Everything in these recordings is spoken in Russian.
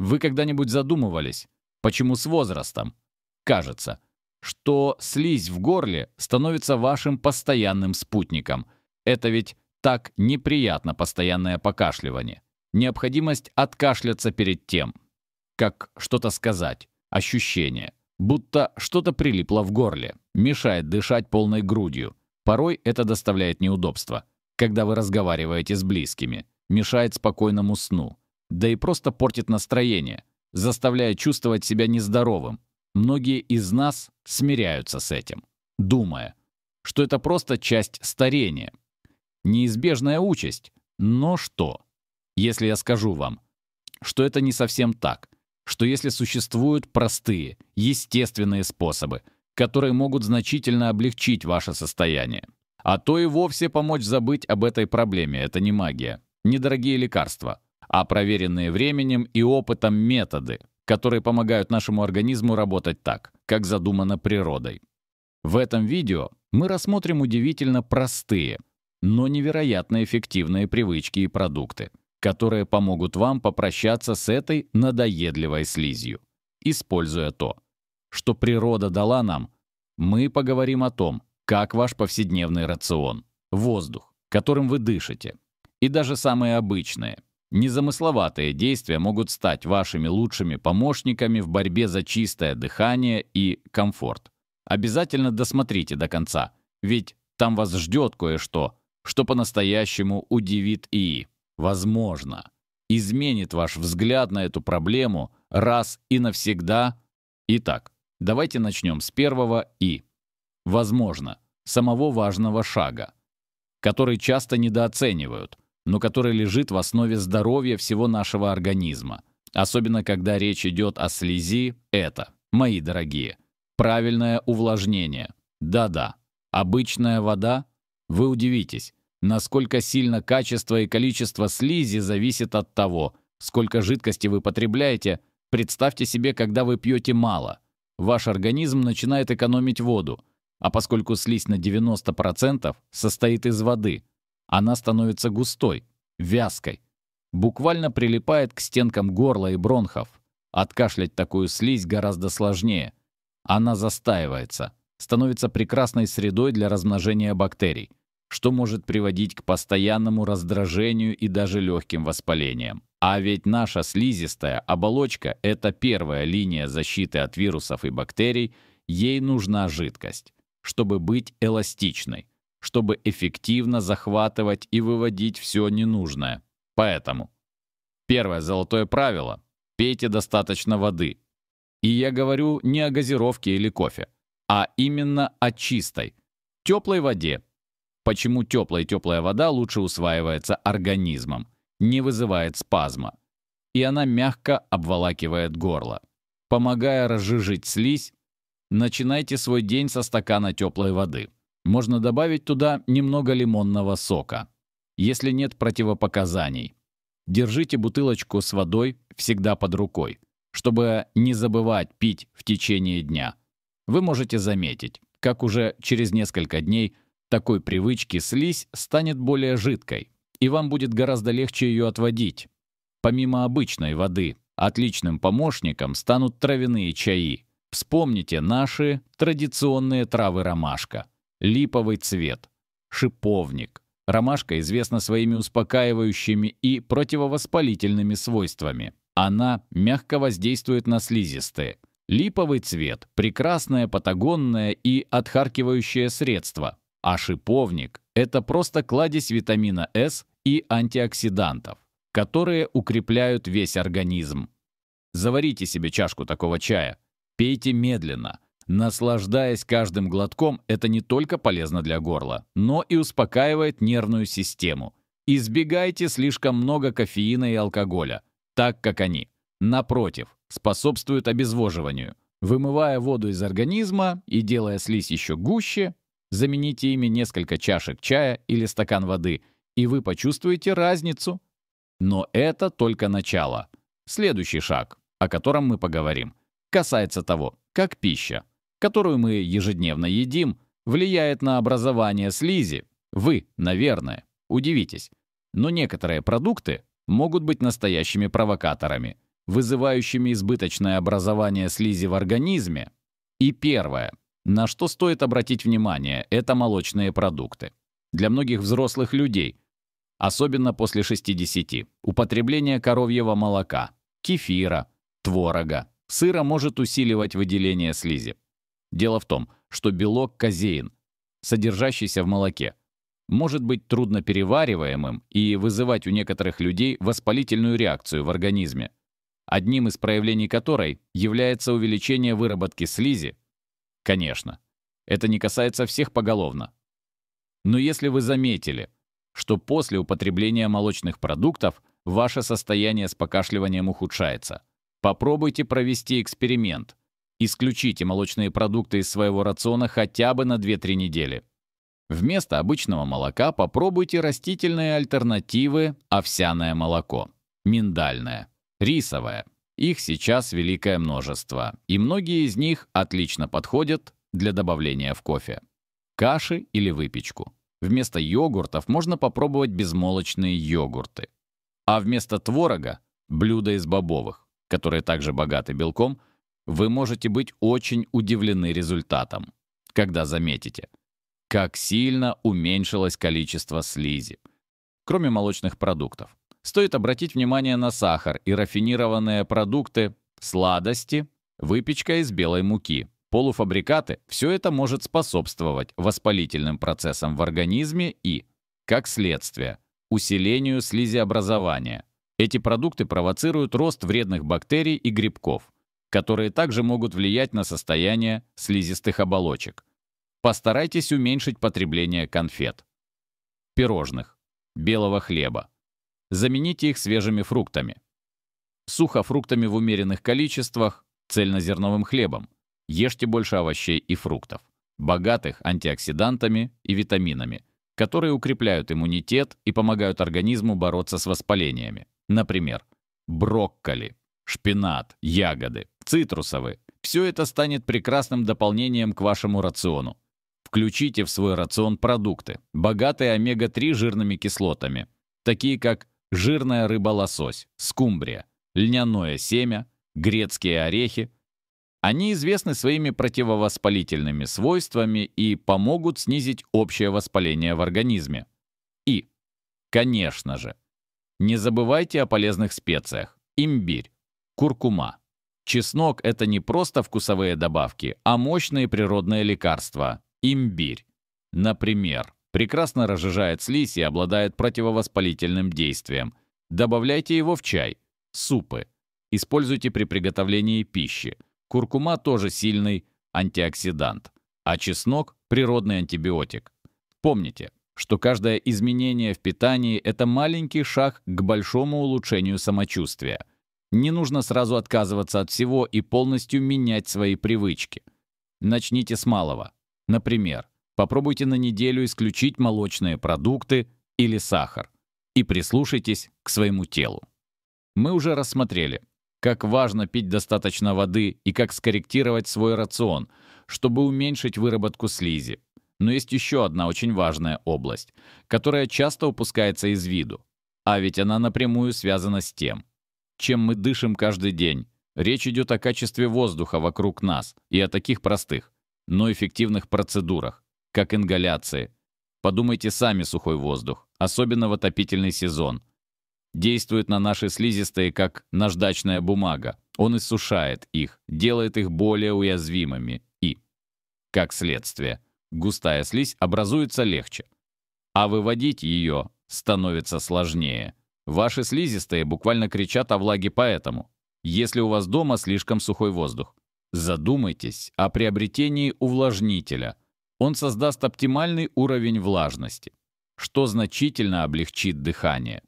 Вы когда-нибудь задумывались, почему с возрастом кажется, что слизь в горле становится вашим постоянным спутником? Это ведь так неприятно постоянное покашливание. Необходимость откашляться перед тем, как что-то сказать, ощущение, будто что-то прилипло в горле, мешает дышать полной грудью. Порой это доставляет неудобства, когда вы разговариваете с близкими, мешает спокойному сну, да и просто портит настроение, заставляя чувствовать себя нездоровым. Многие из нас смиряются с этим, думая, что это просто часть старения, неизбежная участь. Но что, если я скажу вам, что это не совсем так, что если существуют простые, естественные способы, которые могут значительно облегчить ваше состояние, а то и вовсе помочь забыть об этой проблеме, это не магия, недорогие лекарства, а проверенные временем и опытом методы, которые помогают нашему организму работать так, как задумано природой. В этом видео мы рассмотрим удивительно простые, но невероятно эффективные привычки и продукты, которые помогут вам попрощаться с этой надоедливой слизью. Используя то, что природа дала нам, мы поговорим о том, как ваш повседневный рацион, воздух, которым вы дышите, и даже самые обычные, незамысловатые действия могут стать вашими лучшими помощниками в борьбе за чистое дыхание и комфорт. Обязательно досмотрите до конца, ведь там вас ждет кое-что, что по-настоящему удивит и, возможно, изменит ваш взгляд на эту проблему раз и навсегда. Итак, давайте начнем с первого и, возможно, самого важного шага, который часто недооценивают, но который лежит в основе здоровья всего нашего организма. Особенно, когда речь идет о слизи, это, мои дорогие, правильное увлажнение. Да-да, обычная вода. Вы удивитесь, насколько сильно качество и количество слизи зависит от того, сколько жидкости вы потребляете. Представьте себе, когда вы пьете мало. Ваш организм начинает экономить воду, а поскольку слизь на 90% состоит из воды, она становится густой, вязкой, буквально прилипает к стенкам горла и бронхов. Откашлять такую слизь гораздо сложнее. Она застаивается, становится прекрасной средой для размножения бактерий, что может приводить к постоянному раздражению и даже легким воспалениям. А ведь наша слизистая оболочка – это первая линия защиты от вирусов и бактерий, ей нужна жидкость, чтобы быть эластичной, чтобы эффективно захватывать и выводить все ненужное. Поэтому первое золотое правило – пейте достаточно воды. И я говорю не о газировке или кофе, а именно о чистой, теплой воде. Почему теплая вода лучше усваивается организмом, не вызывает спазма, и она мягко обволакивает горло. Помогая разжижить слизь, начинайте свой день со стакана теплой воды. Можно добавить туда немного лимонного сока. Если нет противопоказаний, держите бутылочку с водой всегда под рукой, чтобы не забывать пить в течение дня. Вы можете заметить, как уже через несколько дней такой привычки слизь станет более жидкой, и вам будет гораздо легче ее отводить. Помимо обычной воды, отличным помощником станут травяные чаи. Вспомните наши традиционные травы ромашка, липовый цвет, шиповник. Ромашка известна своими успокаивающими и противовоспалительными свойствами. Она мягко воздействует на слизистые. Липовый цвет – прекрасное патагонное и отхаркивающее средство. А шиповник – это просто кладезь витамина С и антиоксидантов, которые укрепляют весь организм. Заварите себе чашку такого чая, пейте медленно, наслаждаясь каждым глотком. Это не только полезно для горла, но и успокаивает нервную систему. Избегайте слишком много кофеина и алкоголя, так как они, напротив, способствуют обезвоживанию. Вымывая воду из организма и делая слизь еще гуще, замените ими несколько чашек чая или стакан воды, и вы почувствуете разницу. Но это только начало. Следующий шаг, о котором мы поговорим, касается того, как пища, которую мы ежедневно едим, влияет на образование слизи. Вы, наверное, удивитесь, но некоторые продукты могут быть настоящими провокаторами. вызывающими избыточное образование слизи в организме. И первое, на что стоит обратить внимание, это молочные продукты. Для многих взрослых людей, особенно после 60, употребление коровьего молока, кефира, творога, сыра может усиливать выделение слизи. Дело в том, что белок казеин, содержащийся в молоке, может быть трудноперевариваемым и вызывать у некоторых людей воспалительную реакцию в организме, одним из проявлений которой является увеличение выработки слизи. Конечно, это не касается всех поголовно. Но если вы заметили, что после употребления молочных продуктов ваше состояние с покашливанием ухудшается, попробуйте провести эксперимент. Исключите молочные продукты из своего рациона хотя бы на 2-3 недели. Вместо обычного молока попробуйте растительные альтернативы: овсяное молоко, миндальное, рисовое. Их сейчас великое множество, и многие из них отлично подходят для добавления в кофе, каши или выпечку. Вместо йогуртов можно попробовать безмолочные йогурты. А вместо творога – блюда из бобовых, которые также богаты белком. Вы можете быть очень удивлены результатом, когда заметите, как сильно уменьшилось количество слизи. Кроме молочных продуктов, стоит обратить внимание на сахар и рафинированные продукты, сладости, выпечка из белой муки, полуфабрикаты. Все это может способствовать воспалительным процессам в организме и, как следствие, усилению слизеобразования. Эти продукты провоцируют рост вредных бактерий и грибков, которые также могут влиять на состояние слизистых оболочек. Постарайтесь уменьшить потребление конфет, пирожных, белого хлеба. Замените их свежими фруктами, сухофруктами в умеренных количествах, цельнозерновым хлебом. Ешьте больше овощей и фруктов, богатых антиоксидантами и витаминами, которые укрепляют иммунитет и помогают организму бороться с воспалениями. Например, брокколи, шпинат, ягоды, цитрусовые. Все это станет прекрасным дополнением к вашему рациону. Включите в свой рацион продукты, богатые омега-3 жирными кислотами, такие как жирная рыба-лосось, скумбрия, льняное семя, грецкие орехи. Они известны своими противовоспалительными свойствами и помогут снизить общее воспаление в организме. И, конечно же, не забывайте о полезных специях. Имбирь, куркума. Чеснок – это не просто вкусовые добавки, а мощные природные лекарства. Имбирь, например, прекрасно разжижает слизь и обладает противовоспалительным действием. Добавляйте его в чай, супы. Используйте при приготовлении пищи. Куркума тоже сильный антиоксидант, а чеснок – природный антибиотик. Помните, что каждое изменение в питании – это маленький шаг к большому улучшению самочувствия. Не нужно сразу отказываться от всего и полностью менять свои привычки. Начните с малого. Например, попробуйте на неделю исключить молочные продукты или сахар и прислушайтесь к своему телу. Мы уже рассмотрели, как важно пить достаточно воды и как скорректировать свой рацион, чтобы уменьшить выработку слизи. Но есть еще одна очень важная область, которая часто упускается из виду, а ведь она напрямую связана с тем, чем мы дышим каждый день. Речь идет о качестве воздуха вокруг нас и о таких простых, но эффективных процедурах, как ингаляции. Подумайте сами: сухой воздух, особенно в отопительный сезон, действует на наши слизистые как наждачная бумага. Он иссушает их, делает их более уязвимыми и, как следствие, густая слизь образуется легче, а выводить ее становится сложнее. Ваши слизистые буквально кричат о влаге, поэтому, если у вас дома слишком сухой воздух, задумайтесь о приобретении увлажнителя. Он создаст оптимальный уровень влажности, что значительно облегчит дыхание,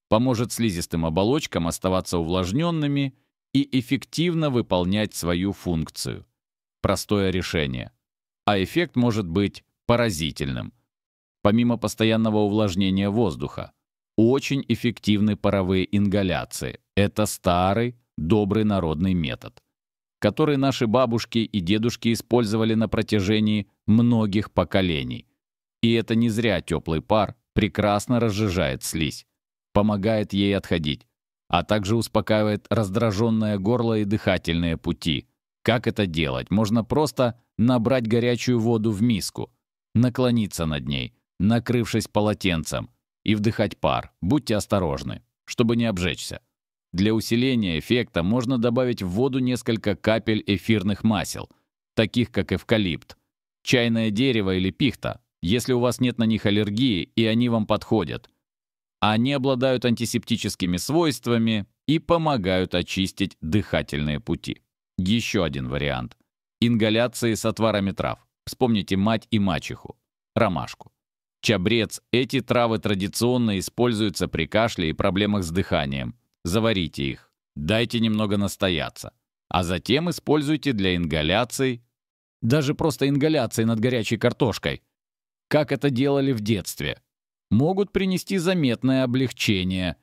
поможет слизистым оболочкам оставаться увлажненными и эффективно выполнять свою функцию. Простое решение. А эффект может быть поразительным. Помимо постоянного увлажнения воздуха, очень эффективны паровые ингаляции. Это старый, добрый народный метод, который наши бабушки и дедушки использовали на протяжении многих поколений. И это не зря теплый пар прекрасно разжижает слизь, помогает ей отходить, а также успокаивает раздраженное горло и дыхательные пути. Как это делать? Можно просто набрать горячую воду в миску, наклониться над ней, накрывшись полотенцем, и вдыхать пар. Будьте осторожны, чтобы не обжечься. Для усиления эффекта можно добавить в воду несколько капель эфирных масел, таких как эвкалипт, чайное дерево или пихта, если у вас нет на них аллергии и они вам подходят. Они обладают антисептическими свойствами и помогают очистить дыхательные пути. Еще один вариант. Ингаляции с отварами трав. Вспомните мать и мачеху, ромашку. Чабрец – эти травы традиционно используются при кашле и проблемах с дыханием. Заварите их, дайте немного настояться, а затем используйте для ингаляций, даже просто ингаляции над горячей картошкой, как это делали в детстве. Могут принести заметное облегчение.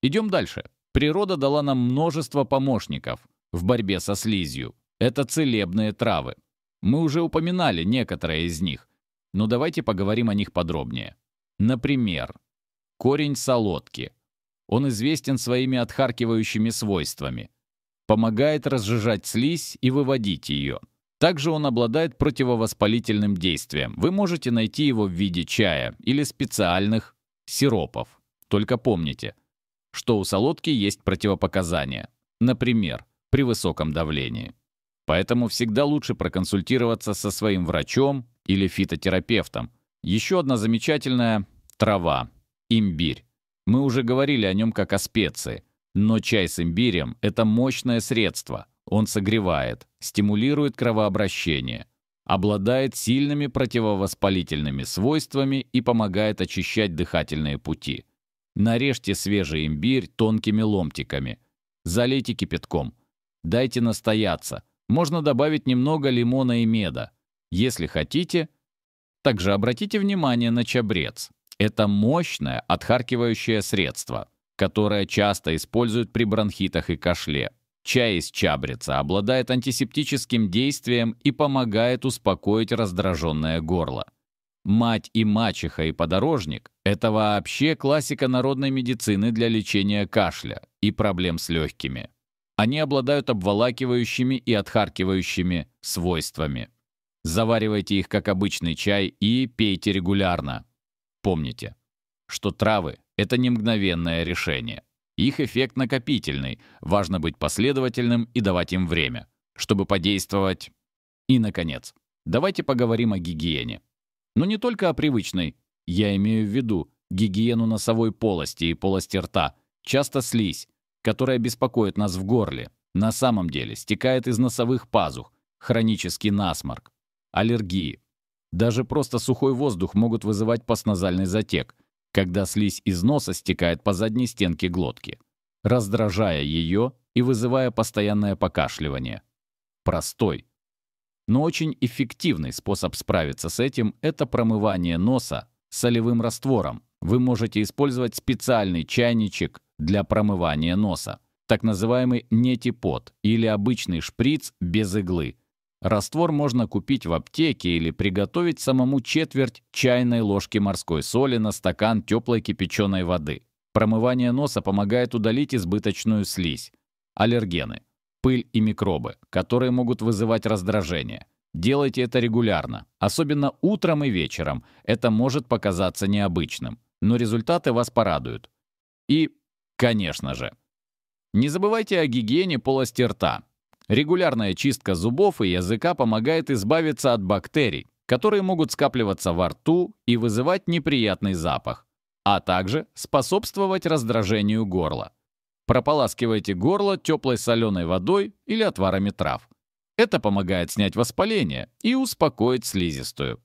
Идем дальше. Природа дала нам множество помощников в борьбе со слизью. Это целебные травы. Мы уже упоминали некоторые из них, но давайте поговорим о них подробнее. Например, корень солодки. Он известен своими отхаркивающими свойствами. Помогает разжижать слизь и выводить ее. Также он обладает противовоспалительным действием. Вы можете найти его в виде чая или специальных сиропов. Только помните, что у солодки есть противопоказания. Например, при высоком давлении. Поэтому всегда лучше проконсультироваться со своим врачом или фитотерапевтом. Еще одна замечательная трава – имбирь. Мы уже говорили о нем как о специи, но чай с имбирем – это мощное средство. Он согревает, стимулирует кровообращение, обладает сильными противовоспалительными свойствами и помогает очищать дыхательные пути. Нарежьте свежий имбирь тонкими ломтиками, залейте кипятком, дайте настояться. Можно добавить немного лимона и меда. Если хотите, также обратите внимание на чабрец. Это мощное отхаркивающее средство, которое часто используют при бронхитах и кашле. Чай из чабреца обладает антисептическим действием и помогает успокоить раздраженное горло. Мать и мачеха и подорожник – это вообще классика народной медицины для лечения кашля и проблем с легкими. Они обладают обволакивающими и отхаркивающими свойствами. Заваривайте их как обычный чай и пейте регулярно. Помните, что травы – это не мгновенное решение. Их эффект накопительный, важно быть последовательным и давать им время, чтобы подействовать. И, наконец, давайте поговорим о гигиене. Но не только о привычной, я имею в виду гигиену носовой полости и полости рта, часто слизь, которая беспокоит нас в горле, на самом деле стекает из носовых пазух, хронический насморк, аллергии. Даже просто сухой воздух могут вызывать постназальный затек, когда слизь из носа стекает по задней стенке глотки, раздражая ее и вызывая постоянное покашливание. Простой, но очень эффективный способ справиться с этим – это промывание носа солевым раствором. Вы можете использовать специальный чайничек для промывания носа, так называемый нетипот или обычный шприц без иглы. Раствор можно купить в аптеке или приготовить самому четверть чайной ложки морской соли на стакан теплой кипяченой воды. Промывание носа помогает удалить избыточную слизь, аллергены, пыль и микробы, которые могут вызывать раздражение. Делайте это регулярно, особенно утром и вечером. Это может показаться необычным, но результаты вас порадуют. И, конечно же, не забывайте о гигиене полости рта. Регулярная чистка зубов и языка помогает избавиться от бактерий, которые могут скапливаться во рту и вызывать неприятный запах, а также способствовать раздражению горла. Прополаскивайте горло теплой соленой водой или отварами трав. Это помогает снять воспаление и успокоить слизистую.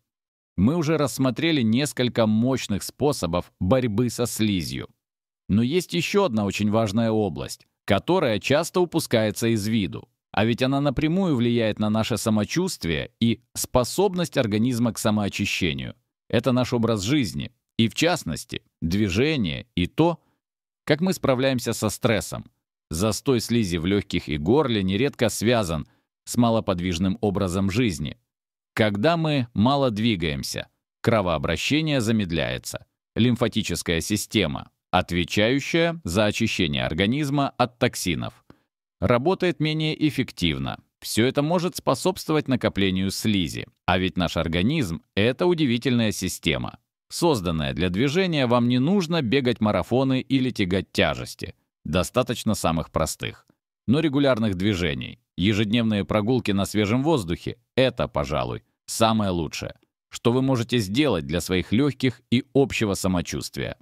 Мы уже рассмотрели несколько мощных способов борьбы со слизью. Но есть еще одна очень важная область, которая часто упускается из виду. А ведь она напрямую влияет на наше самочувствие и способность организма к самоочищению. Это наш образ жизни, и в частности, движение и то, как мы справляемся со стрессом. Застой слизи в легких и горле нередко связан с малоподвижным образом жизни. Когда мы мало двигаемся, кровообращение замедляется, лимфатическая система отвечающая за очищение организма от токсинов. Работает менее эффективно. Все это может способствовать накоплению слизи. А ведь наш организм – это удивительная система. Созданная для движения, вам не нужно бегать марафоны или тягать тяжести. Достаточно самых простых. Но регулярных движений, ежедневные прогулки на свежем воздухе – это, пожалуй, самое лучшее, что вы можете сделать для своих легких и общего самочувствия.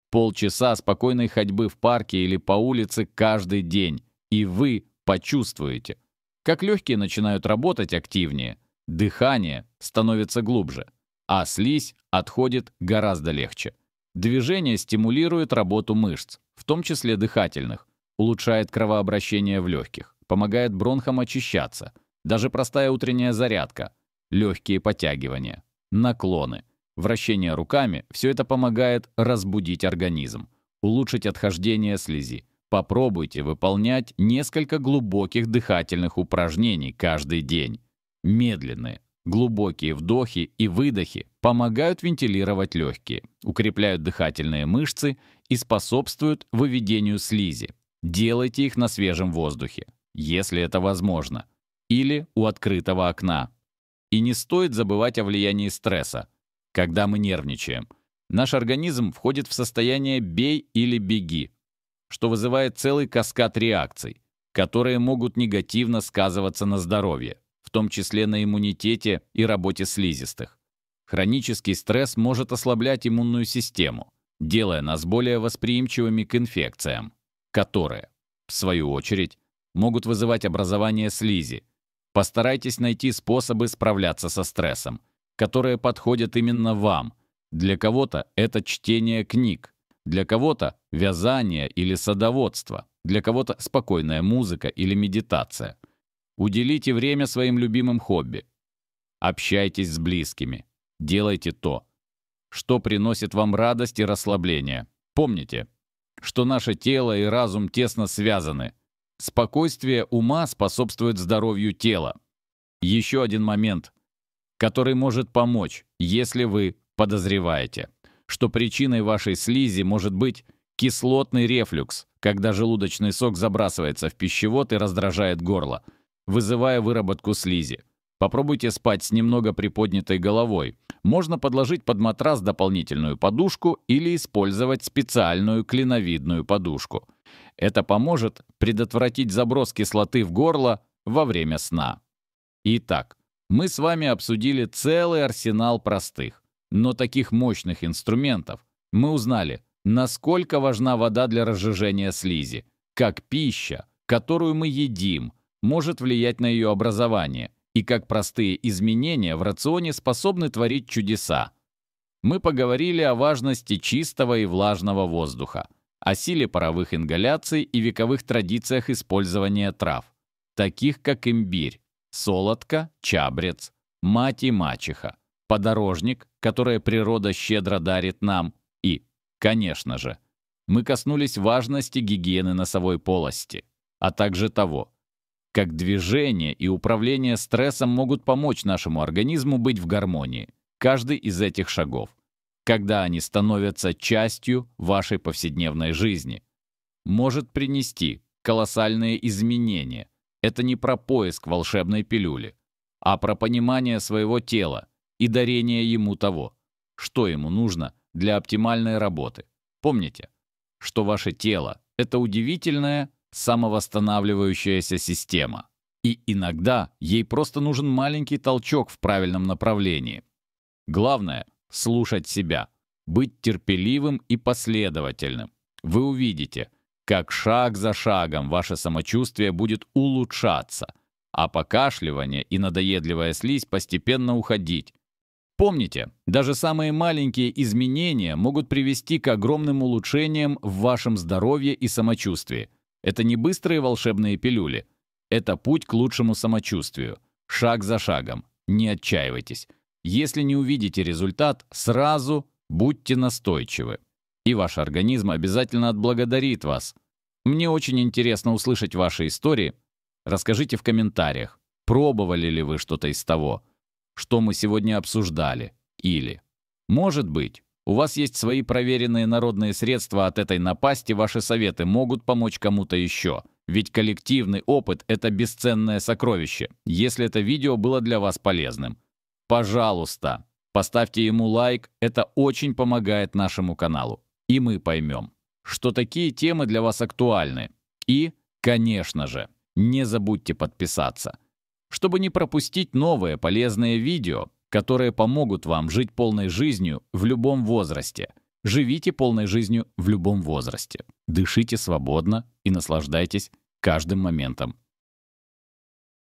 Полчаса спокойной ходьбы в парке или по улице каждый день, и вы почувствуете, как легкие начинают работать активнее, дыхание становится глубже, а слизь отходит гораздо легче. Движение стимулирует работу мышц, в том числе дыхательных, улучшает кровообращение в легких, помогает бронхам очищаться. Даже простая утренняя зарядка, легкие подтягивания, наклоны, вращение руками – все это помогает разбудить организм, улучшить отхождение слизи. Попробуйте выполнять несколько глубоких дыхательных упражнений каждый день. Медленные, глубокие вдохи и выдохи помогают вентилировать легкие, укрепляют дыхательные мышцы и способствуют выведению слизи. Делайте их на свежем воздухе, если это возможно, или у открытого окна. И не стоит забывать о влиянии стресса. Когда мы нервничаем, наш организм входит в состояние «бей или беги», что вызывает целый каскад реакций, которые могут негативно сказываться на здоровье, в том числе на иммунитете и работе слизистых. Хронический стресс может ослаблять иммунную систему, делая нас более восприимчивыми к инфекциям, которые, в свою очередь, могут вызывать образование слизи. Постарайтесь найти способы справляться со стрессом, которые подходят именно вам. Для кого-то это чтение книг, для кого-то вязание или садоводство, для кого-то спокойная музыка или медитация. Уделите время своим любимым хобби. Общайтесь с близкими. Делайте то, что приносит вам радость и расслабление. Помните, что наше тело и разум тесно связаны. Спокойствие ума способствует здоровью тела. Еще один момент, который может помочь, если вы подозреваете, что причиной вашей слизи может быть кислотный рефлюкс, когда желудочный сок забрасывается в пищевод и раздражает горло, вызывая выработку слизи. Попробуйте спать с немного приподнятой головой. Можно подложить под матрас дополнительную подушку или использовать специальную клиновидную подушку. Это поможет предотвратить заброс кислоты в горло во время сна. Итак, мы с вами обсудили целый арсенал простых, но таких мощных инструментов. Мы узнали, насколько важна вода для разжижения слизи, как пища, которую мы едим, может влиять на ее образование, и как простые изменения в рационе способны творить чудеса. Мы поговорили о важности чистого и влажного воздуха, о силе паровых ингаляций и вековых традициях использования трав, таких как имбирь, солодка, чабрец, мать и мачеха, подорожник, которое природа щедро дарит нам, и, конечно же, мы коснулись важности гигиены носовой полости, а также того, как движение и управление стрессом могут помочь нашему организму быть в гармонии. Каждый из этих шагов, когда они становятся частью вашей повседневной жизни, может принести колоссальные изменения. Это не про поиск волшебной пилюли, а про понимание своего тела и дарение ему того, что ему нужно для оптимальной работы. Помните, что ваше тело – это удивительная самовосстанавливающаяся система, и иногда ей просто нужен маленький толчок в правильном направлении. Главное – слушать себя, быть терпеливым и последовательным. Вы увидите, как шаг за шагом ваше самочувствие будет улучшаться, а покашливание и надоедливая слизь постепенно уходить. Помните, даже самые маленькие изменения могут привести к огромным улучшениям в вашем здоровье и самочувствии. Это не быстрые волшебные пилюли. Это путь к лучшему самочувствию. Шаг за шагом. Не отчаивайтесь. Если не увидите результат, сразу будьте настойчивы. И ваш организм обязательно отблагодарит вас. Мне очень интересно услышать ваши истории. Расскажите в комментариях, пробовали ли вы что-то из того, что мы сегодня обсуждали. Или, может быть, У вас есть свои проверенные народные средства от этой напасти, ваши советы могут помочь кому-то еще. Ведь коллективный опыт – это бесценное сокровище, если это видео было для вас полезным. Пожалуйста, поставьте ему лайк, это очень помогает нашему каналу. И мы поймем, что такие темы для вас актуальны. И, конечно же, не забудьте подписаться, чтобы не пропустить новые полезные видео, которые помогут вам жить полной жизнью в любом возрасте. Живите полной жизнью в любом возрасте. Дышите свободно и наслаждайтесь каждым моментом